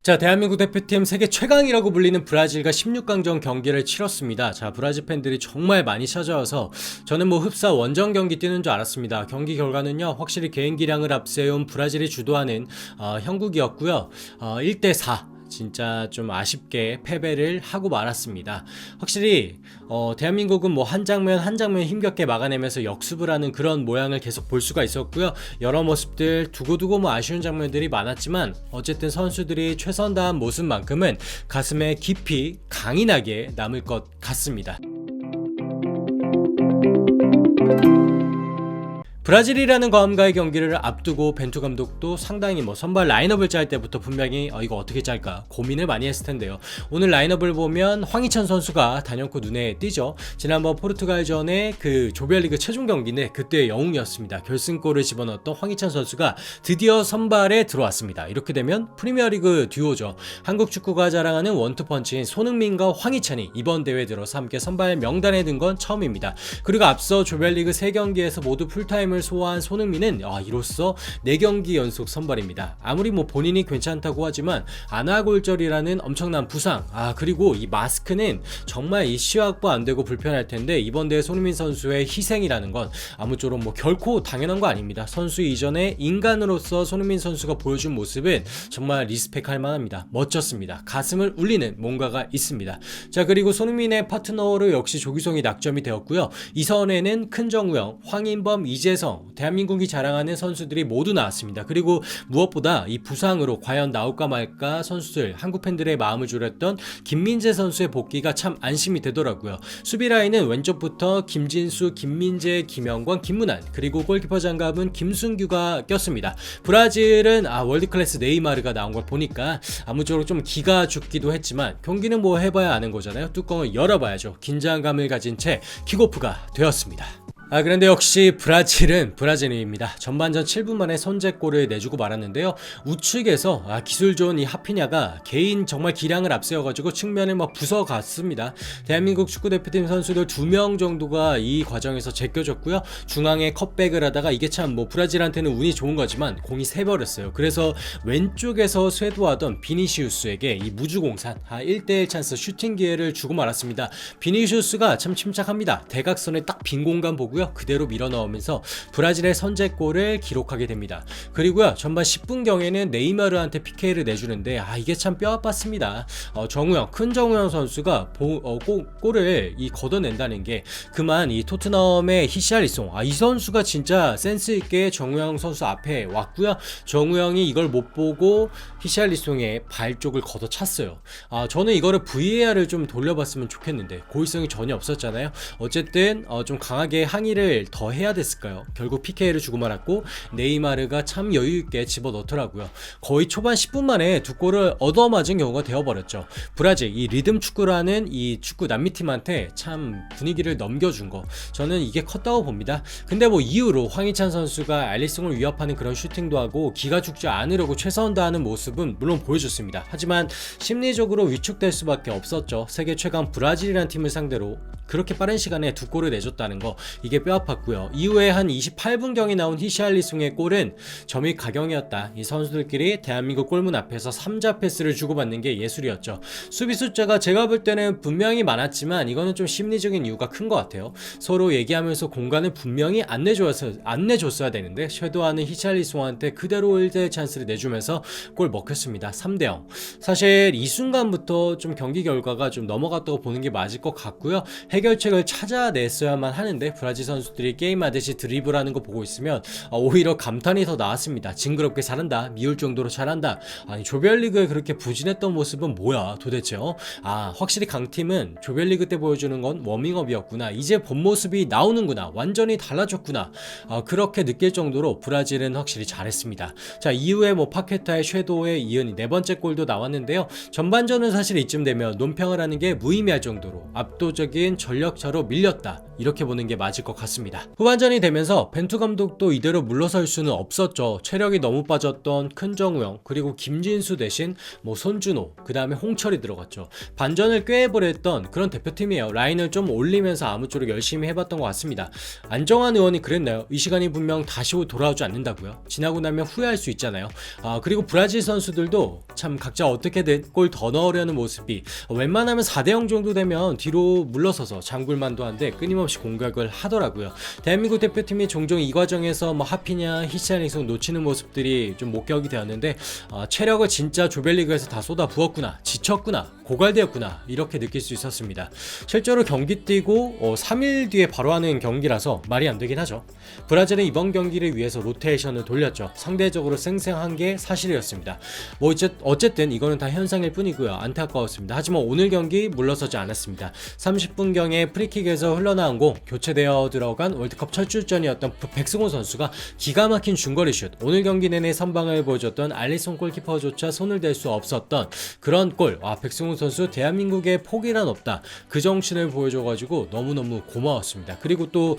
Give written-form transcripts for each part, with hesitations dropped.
자, 대한민국 대표팀 세계 최강이라고 불리는 브라질과 16강전 경기를 치렀습니다. 자, 브라질 팬들이 정말 많이 찾아와서 저는 뭐 흡사 원정 경기 뛰는 줄 알았습니다. 경기 결과는요, 확실히 개인 기량을 앞세운 브라질이 주도하는 형국이었고요. 1대4. 진짜 좀 아쉽게 패배를 하고 말았습니다. 확실히 대한민국은 뭐 한 장면 한 장면 힘겹게 막아내면서 역습을 하는 그런 모양을 계속 볼 수가 있었고요. 여러 모습들 두고두고 뭐 아쉬운 장면들이 많았지만 어쨌든 선수들이 최선 다한 모습만큼은 가슴에 깊이 강인하게 남을 것 같습니다. 브라질이라는 과감과의 경기를 앞두고 벤투 감독도 상당히 뭐 선발 라인업을 짤 때부터 분명히 이거 어떻게 짤까 고민을 많이 했을 텐데요. 오늘 라인업을 보면 황희찬 선수가 단연코 눈에 띄죠. 지난번 포르투갈전의 그 조별리그 최종 경기인데 그때의 영웅이었습니다. 결승골을 집어넣었던 황희찬 선수가 드디어 선발에 들어왔습니다. 이렇게 되면 프리미어리그 듀오죠. 한국 축구가 자랑하는 원투펀치인 손흥민과 황희찬이 이번 대회 들어서 함께 선발 명단에 든 건 처음입니다. 그리고 앞서 조별리그 3경기에서 모두 풀타임을 소화한 손흥민은 이로써 4경기 연속 선발입니다. 아무리 뭐 본인이 괜찮다고 하지만 안아골절이라는 엄청난 부상, 그리고 이 마스크는 정말 이 시야 확보 안 되고 불편할 텐데 이번 대회 손흥민 선수의 희생이라는 건 아무쪼록 뭐 결코 당연한 거 아닙니다. 선수 이전에 인간으로서 손흥민 선수가 보여준 모습은 정말 리스펙할 만합니다. 멋졌습니다. 가슴을 울리는 뭔가가 있습니다. 자, 그리고 손흥민의 파트너로 역시 조규성이 낙점이 되었고요. 이선에는 큰정우영, 황인범, 이재성, 대한민국이 자랑하는 선수들이 모두 나왔습니다. 그리고 무엇보다 이 부상으로 과연 나올까 말까 선수들, 한국 팬들의 마음을 졸였던 김민재 선수의 복귀가 참 안심이 되더라고요. 수비 라인은 왼쪽부터 김진수, 김민재, 김영권, 김문환, 그리고 골키퍼 장갑은 김순규가 꼈습니다. 브라질은 월드클래스 네이마르가 나온 걸 보니까 아무쪼록 좀 기가 죽기도 했지만 경기는 뭐 해봐야 아는 거잖아요. 뚜껑을 열어봐야죠. 긴장감을 가진 채 킥오프가 되었습니다. 그런데 역시 브라질은 브라질입니다. 전반전 7분 만에 선제골을 내주고 말았는데요. 우측에서 기술 좋은 이 하피냐가 개인 정말 기량을 앞세워가지고 측면을 막 부숴갔습니다. 대한민국 축구대표팀 선수들 2명 정도가 이 과정에서 제껴줬고요. 중앙에 컷백을 하다가 이게 참 뭐 브라질한테는 운이 좋은 거지만 공이 새버렸어요. 그래서 왼쪽에서 쇄도하던 비니시우스에게 이 무주공산 1대1 찬스 슈팅 기회를 주고 말았습니다. 비니시우스가 참 침착합니다. 대각선에 딱 빈 공간 보고요. 그대로 밀어넣으면서 브라질의 선제골을 기록하게 됩니다. 그리고요, 전반 10분경에는 네이마르한테 PK를 내주는데 이게 참 뼈아팠습니다. 정우영, 큰 정우영 선수가 골을 걷어낸다는 게 그만 이 토트넘의 히샬리송, 이 선수가 진짜 센스 있게 정우영 선수 앞에 왔고요. 정우영이 이걸 못 보고 히샬리송의 발 쪽을 걷어찼어요. 저는 이거를 VAR을 좀 돌려봤으면 좋겠는데 고의성이 전혀 없었잖아요. 어쨌든 좀 강하게 항의를 더 해야 됐을까요? 결국 PK를 주고 말았고 네이마르가 참 여유있게 집어넣더라고요. 거의 초반 10분 만에 2골을 얻어맞은 경우가 되어버렸죠. 브라질 이 리듬 축구라는 이 축구 남미팀한테 참 분위기를 넘겨준 거, 저는 이게 컸다고 봅니다. 근데 뭐 이후로 황희찬 선수가 알리송을 위협하는 그런 슈팅도 하고 기가 죽지 않으려고 최선 다하는 모습은 물론 보여줬습니다. 하지만 심리적으로 위축될 수밖에 없었죠. 세계 최강 브라질이라는 팀을 상대로 그렇게 빠른 시간에 2골을 내줬다는 거, 이게 뼈아팠고요. 이후에 한 28분경에 나온 히샬리송의 골은 점이 가경이었다. 이 선수들끼리 대한민국 골문 앞에서 3자 패스를 주고받는 게 예술이었죠. 수비 숫자가 제가 볼 때는 분명히 많았지만 이거는 좀 심리적인 이유가 큰 것 같아요. 서로 얘기하면서 공간을 분명히 안 내줬어야 되는데 섀도하는 히샬리송한테 그대로 1대1 찬스를 내주면서 골 먹혔습니다. 3대0. 사실 이 순간부터 좀 경기 결과가 좀 넘어갔다고 보는 게 맞을 것 같고요. 해결책을 찾아냈어야만 하는데 브라질 선수들이 게임하듯이 드리블하는 거 보고 있으면 오히려 감탄이 더 나왔습니다. 징그럽게 잘한다, 미울 정도로 잘한다. 아니, 조별리그에 그렇게 부진했던 모습은 뭐야 도대체. 확실히 강팀은 조별리그 때 보여주는 건 워밍업이었구나, 이제 본 모습이 나오는구나, 완전히 달라졌구나, 그렇게 느낄 정도로 브라질은 확실히 잘했습니다. 자, 이후에 뭐 파케타의 섀도우에 이은 4번째 골도 나왔는데요. 전반전은 사실 이쯤 되면 논평을 하는 게 무의미할 정도로 압도적인 전력차로 밀렸다, 이렇게 보는 게 맞을 것 같습니다. 후반전이 되면서 벤투 감독도 이대로 물러설 수는 없었죠. 체력이 너무 빠졌던 큰정우영 그리고 김진수 대신 뭐 손준호 그 다음에 홍철이 들어갔죠. 반전을 꾀해버렸던 그런 대표팀이에요. 라인을 좀 올리면서 아무쪼록 열심히 해봤던 것 같습니다. 안정환 의원이 그랬나요? 이 시간이 분명 다시 돌아오지 않는다고요? 지나고 나면 후회할 수 있잖아요. 그리고 브라질 선수들도 참 각자 어떻게든 골 더 넣으려는 모습이 웬만하면 4대0 정도 되면 뒤로 물러서서 장굴만도 한데 끊임없이 공격을 하더라고요. 대한민국 대표팀이 종종 이 과정에서 뭐 하피냐 히샬릭송 놓치는 모습들이 좀 목격이 되었는데 체력을 진짜 조별리그에서 다 쏟아 부었구나, 지쳤구나, 고갈되었구나 이렇게 느낄 수 있었습니다. 실제로 경기 뛰고 3일 뒤에 바로 하는 경기라서 말이 안 되긴 하죠. 브라질은 이번 경기를 위해서 로테이션을 돌렸죠. 상대적으로 쌩쌩한 게 사실이었습니다. 뭐 어쨌든 이거는 다 현상일 뿐이고요. 안타까웠습니다. 하지만 오늘 경기 물러서지 않았습니다. 30분경에 프리킥에서 흘러나온 공 교체되어 들어간 월드컵 첫 출전이었던 백승호 선수가 기가 막힌 중거리 슛, 오늘 경기 내내 선방을 보여줬던 알리송 골키퍼조차 손을 댈 수 없었던 그런 골. 백승호 선수 대한민국의 포기란 없다 그 정신을 보여줘가지고 너무너무 고마웠습니다. 그리고 또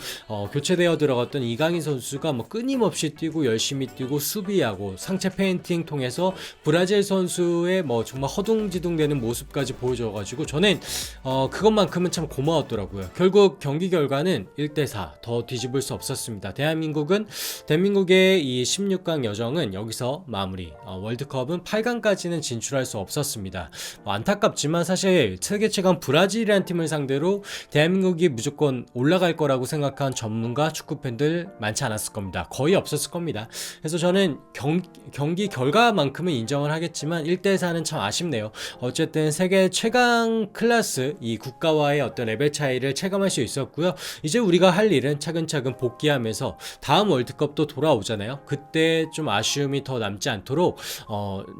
교체되어 들어갔던 이강인 선수가 뭐 끊임없이 뛰고 열심히 뛰고 수비하고 상체 페인팅 통해서 브라질 선수의 뭐 정말 허둥지둥되는 모습까지 보여줘가지고 저는 그것만큼은 참 고마웠더라고요. 결국 경기 결과는 1대4 더 뒤집을 수 없었습니다. 대한민국의 이 16강 여정은 여기서 마무리. 월드컵은 8강까지는 진출할 수 없었습니다. 안타깝지만 사실 세계 최강 브라질이라는 팀을 상대로 대한민국이 무조건 올라갈 거라고 생각한 전문가 축구팬들 많지 않았을 겁니다. 거의 없었을 겁니다. 그래서 저는 경기 결과만큼은 인정을 하겠지만 1대4는 참 아쉽네요. 어쨌든 세계 최강 클래스 이 국가와의 어떤 레벨 차이를 체감할 수 있었고요. 이제 우리가 할 일은 차근차근 복귀하면서 다음 월드컵도 돌아오잖아요. 그때 좀 아쉬움이 더 남지 않도록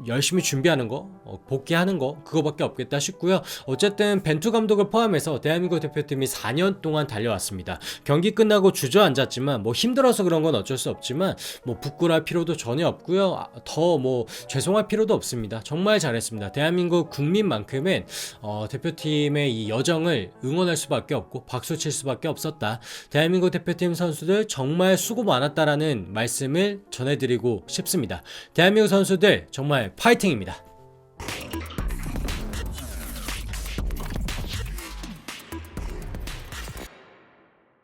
열심히 준비하는 거, 복귀하는 거 그거밖에 없겠다 싶고요. 어쨌든 벤투 감독을 포함해서 대한민국 대표팀이 4년 동안 달려왔습니다. 경기 끝나고 주저앉았지만 뭐 힘들어서 그런 건 어쩔 수 없지만 뭐 부끄러울 필요도 전혀 없고요. 더 뭐 죄송할 필요도 없습니다. 정말 잘했습니다. 대한민국 국민만큼은 대표팀의 이 여정을 응원할 수밖에 없고 박수 칠 수밖에 없었다. 대한민국 대표팀 선수들 정말 수고 많았다라는 말씀을 전해드리고 싶습니다. 대한민국 선수들 정말 파이팅입니다.